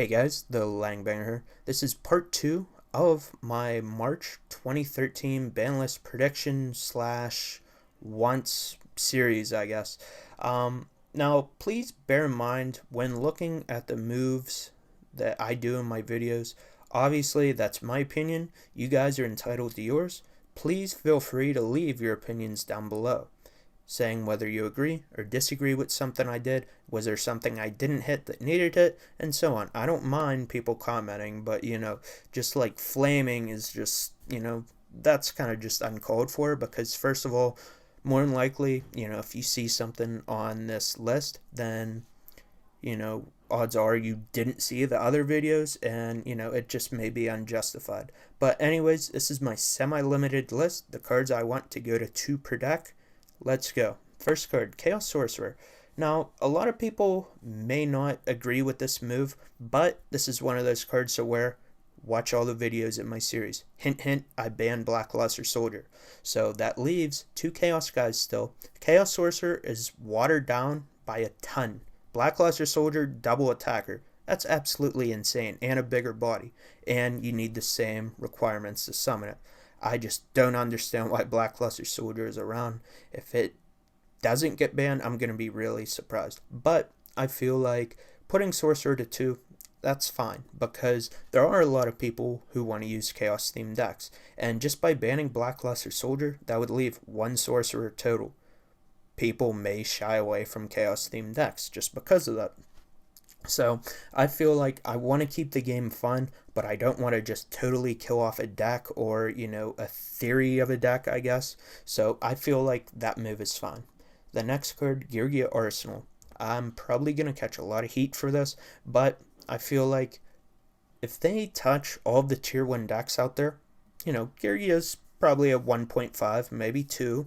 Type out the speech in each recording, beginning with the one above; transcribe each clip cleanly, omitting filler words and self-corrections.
Hey guys, the Langbanger here. This is part 2 of my March 2013 ban list prediction slash once series, I guess. Now, please bear in mind when looking at the moves that I do in my videos, obviously that's my opinion. You guys are entitled to yours. Please feel free to leave your opinions down below saying whether you agree or disagree with something I did, was there something I didn't hit that needed it, and so on. I don't mind people commenting, but just like flaming is just, that's kind of just uncalled for because, first of all, more than likely, if you see something on this list, then, odds are you didn't see the other videos and, it just may be unjustified. But anyways, this is my semi-limited list, the cards I want to go to 2 per deck. Let's go. First card, Chaos Sorcerer. Now, a lot of people may not agree with this move, but this is one of those cards to where watch all the videos in my series. Hint, hint, I banned Black Luster Soldier. So that leaves 2 Chaos guys still. Chaos Sorcerer is watered down by a ton. Black Luster Soldier, double attacker. That's absolutely insane, and a bigger body. And you need the same requirements to summon it. I just don't understand why Black Luster Soldier is around. If it doesn't get banned, I'm going to be really surprised. But I feel like putting Sorcerer to 2, that's fine, because there are a lot of people who want to use Chaos themed decks. And just by banning Black Luster Soldier, that would leave 1 Sorcerer total. People may shy away from Chaos themed decks just because of that. So I feel like I want to keep the game fun, but I don't want to just totally kill off a deck or, a theory of a deck, I guess. So I feel like that move is fine. The next card, Ghirgia Arsenal. I'm probably going to catch a lot of heat for this, but I feel like if they touch all of the tier 1 decks out there, Ghirgia is probably a 1.5, maybe 2.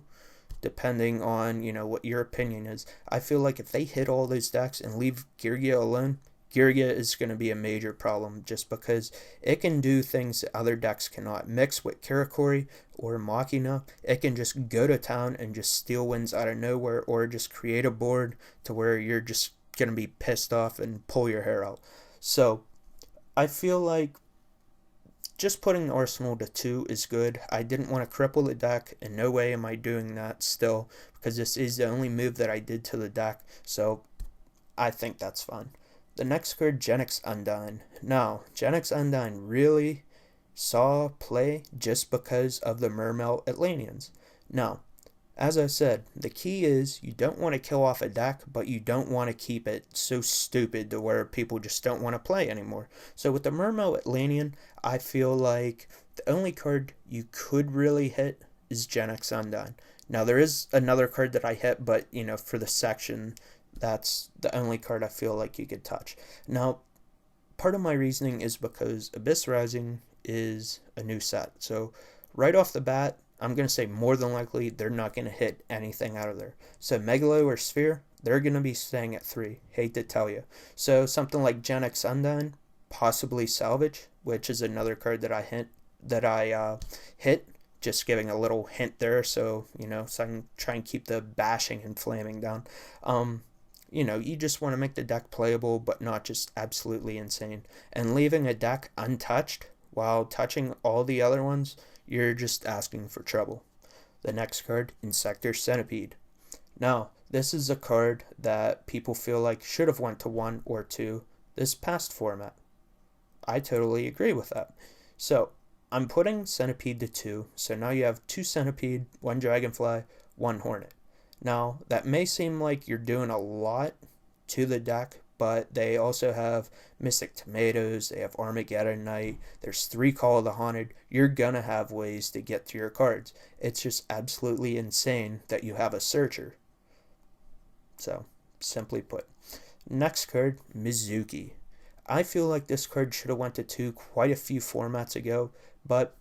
Depending on, what your opinion is. I feel like if they hit all those decks and leave Ghirgia alone, Ghirgia is going to be a major problem just because it can do things that other decks cannot. Mix with Karakuri or Machina, it can just go to town and just steal wins out of nowhere or just create a board to where you're just going to be pissed off and pull your hair out. So, I feel like just putting Arsenal to 2 is good. I didn't want to cripple the deck. In no way am I doing that still, because this is the only move that I did to the deck, so I think that's fine. The next card, Genyx Undyne. Now, Genyx Undyne really saw play just because of the Mermail Atlanteans. Now, as I said, the key is you don't want to kill off a deck, but you don't want to keep it so stupid to where people just don't want to play anymore. So with the Mermail Atlantean, I feel like the only card you could really hit is Genyx Undyne. Now there is another card that I hit, but for the section, that's the only card I feel like you could touch. Now, part of my reasoning is because Abyss Rising is a new set. So right off the bat, I'm going to say more than likely they're not going to hit anything out of there. So Megalo or Sphere, they're going to be staying at 3. Hate to tell you. So something like Genyx Undyne, possibly Salvage, which is another card that I hit. Just giving a little hint there, so so I can try and keep the bashing and flaming down. You just want to make the deck playable, but not just absolutely insane. And leaving a deck untouched while touching all the other ones, you're just asking for trouble. The next card, Insector Centipede. Now, this is a card that people feel like should have went to 1 or 2 this past format. I totally agree with that. So, I'm putting Centipede to 2, so now you have 2 Centipede, 1 Dragonfly, 1 Hornet. Now, that may seem like you're doing a lot to the deck, but they also have Mystic Tomatoes, they have Armageddon Knight, there's 3 Call of the Haunted. You're gonna have ways to get to your cards. It's just absolutely insane that you have a Searcher. So, simply put. Next card, Mizuki. I feel like this card should have went to 2 quite a few formats ago, but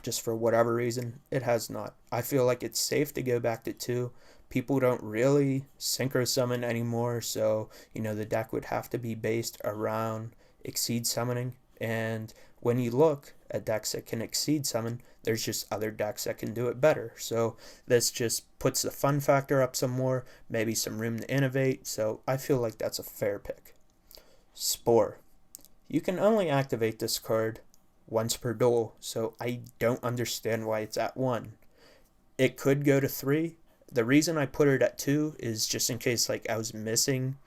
just for whatever reason, it has not. I feel like it's safe to go back to 2. People don't really synchro summon anymore, so the deck would have to be based around Exceed summoning. And when you look at decks that can Exceed summon, there's just other decks that can do it better. So this just puts the fun factor up some more, maybe some room to innovate. So I feel like that's a fair pick. Spore. You can only activate this card once per duel, so I don't understand why it's at 1. It could go to 3. The reason I put it at 2 is just in case like I was missing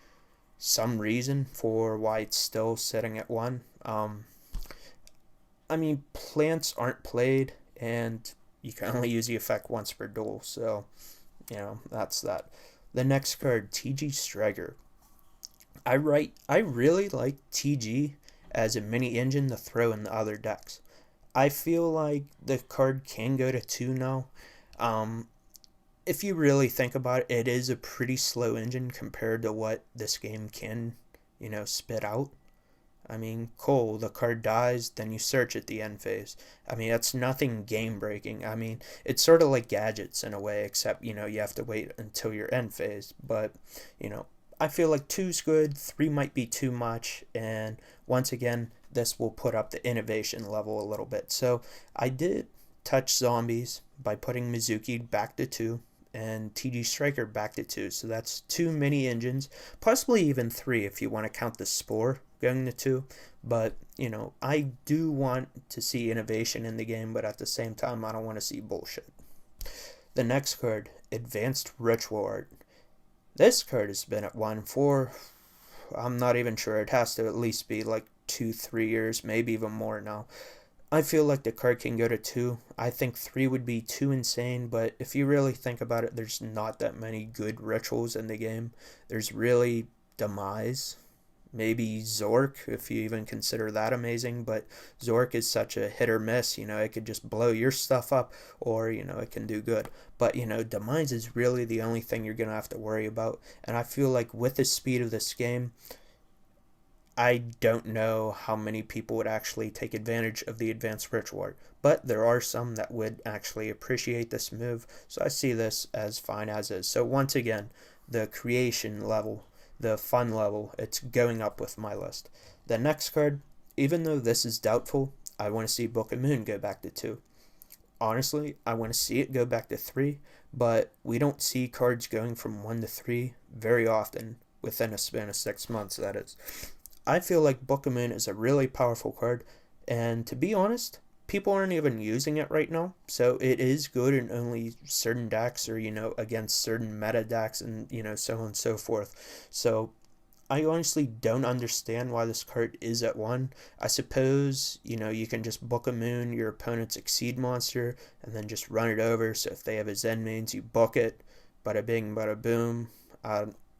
some reason for why it's still sitting at 1. I mean, plants aren't played, and you can only use the effect once per duel, so, that's that. The next card, TG Striker. I really like TG as a mini engine to throw in the other decks. I feel like the card can go to 2 now. Um, if you really think about it, it is a pretty slow engine compared to what this game can, spit out. I mean, cool, the card dies, then you search at the end phase. I mean, that's nothing game breaking. I mean, it's sort of like gadgets in a way, except, you have to wait until your end phase. But, I feel like 2's good, 3 might be too much, and once again, this will put up the innovation level a little bit. So I did touch zombies by putting Mizuki back to 2 and TG Striker back to 2. So that's 2 mini engines, possibly even 3 if you want to count the Spore going to 2. But, I do want to see innovation in the game, but at the same time, I don't want to see bullshit. The next card, Advanced Ritual Art. This card has been at 1 for, I'm not even sure, it has to at least be like 2-3 years, maybe even more now. I feel like the card can go to 2. I think 3 would be too insane, but if you really think about it, there's not that many good rituals in the game. There's really Demise, maybe Zork, if you even consider that amazing, but Zork is such a hit or miss, it could just blow your stuff up, or, it can do good. But, Demise is really the only thing you're going to have to worry about, and I feel like with the speed of this game, I don't know how many people would actually take advantage of the Advanced Ritual Art, but there are some that would actually appreciate this move, so I see this as fine as is. So once again, the creation level, the fun level, it's going up with my list. The next card, even though this is doubtful, I want to see Book of Moon go back to 2. Honestly, I want to see it go back to 3, but we don't see cards going from 1 to 3 very often within a span of 6 months, that is. I feel like Book of Moon is a really powerful card, and to be honest, people aren't even using it right now, so it is good in only certain decks or, against certain meta decks and, so on and so forth. So I honestly don't understand why this card is at 1. I suppose, you can just Book of Moon your opponent's Exceed monster and then just run it over, so if they have a Zen mains, you book it, bada bing, bada boom.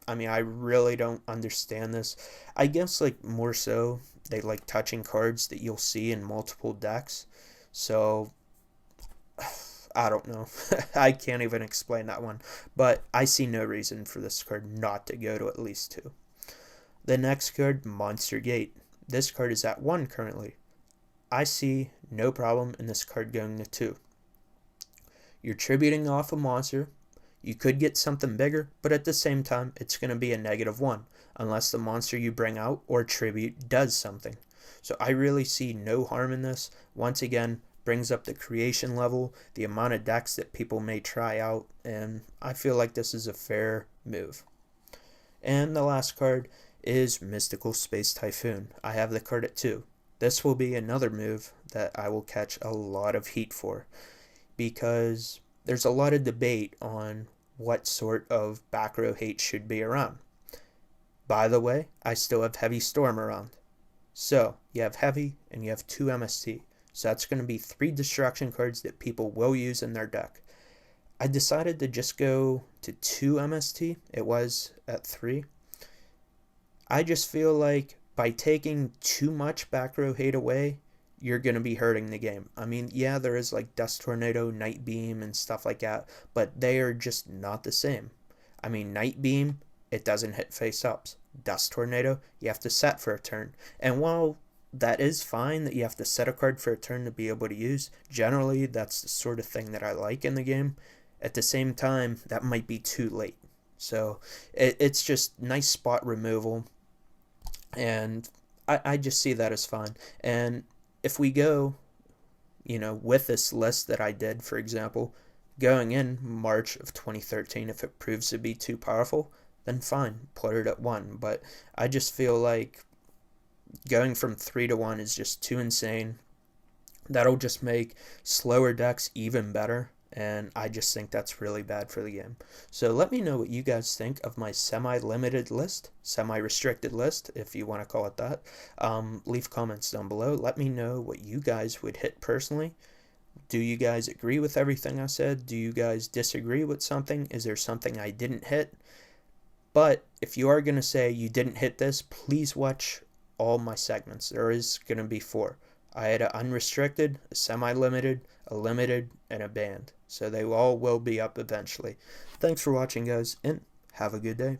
I mean, I really don't understand this. I guess, more so, they like touching cards that you'll see in multiple decks. So, I don't know. I can't even explain that one. But I see no reason for this card not to go to at least 2. The next card, Monster Gate. This card is at 1 currently. I see no problem in this card going to 2. You're tributing off a monster. You could get something bigger, but at the same time, it's going to be a -1, unless the monster you bring out or tribute does something. So I really see no harm in this. Once again, brings up the creation level, the amount of decks that people may try out, and I feel like this is a fair move. And the last card is Mystical Space Typhoon. I have the card at 2. This will be another move that I will catch a lot of heat for, because there's a lot of debate on what sort of back row hate should be around. By the way, I still have Heavy Storm around. So, you have Heavy and you have 2 MST. So that's going to be 3 destruction cards that people will use in their deck. I decided to just go to 2 MST. It was at 3. I just feel like by taking too much back row hate away, you're going to be hurting the game. I mean, yeah, there is Dust Tornado, Night Beam, and stuff like that, but they are just not the same. I mean, Night Beam, it doesn't hit face-ups. Dust Tornado, you have to set for a turn. And while that is fine that you have to set a card for a turn to be able to use, generally, that's the sort of thing that I like in the game. At the same time, that might be too late. So, it's just nice spot removal, and I just see that as fine. And if we go, with this list that I did, for example, going in March of 2013, if it proves to be too powerful, then fine, put it at 1. But I just feel like, Going from 3 to 1 is just too insane. That'll just make slower decks even better, and I just think that's really bad for the game. So let me know what you guys think of my semi-limited list, semi-restricted list, if you want to call it that. Leave comments down below. Let me know what you guys would hit personally. Do you guys agree with everything I said? Do you guys disagree with something? Is there something I didn't hit? But if you are going to say you didn't hit this, please watch all my segments. There is going to be 4. I had an unrestricted, a semi-limited, a limited, and a banned. So they all will be up eventually. Thanks for watching, guys, and have a good day.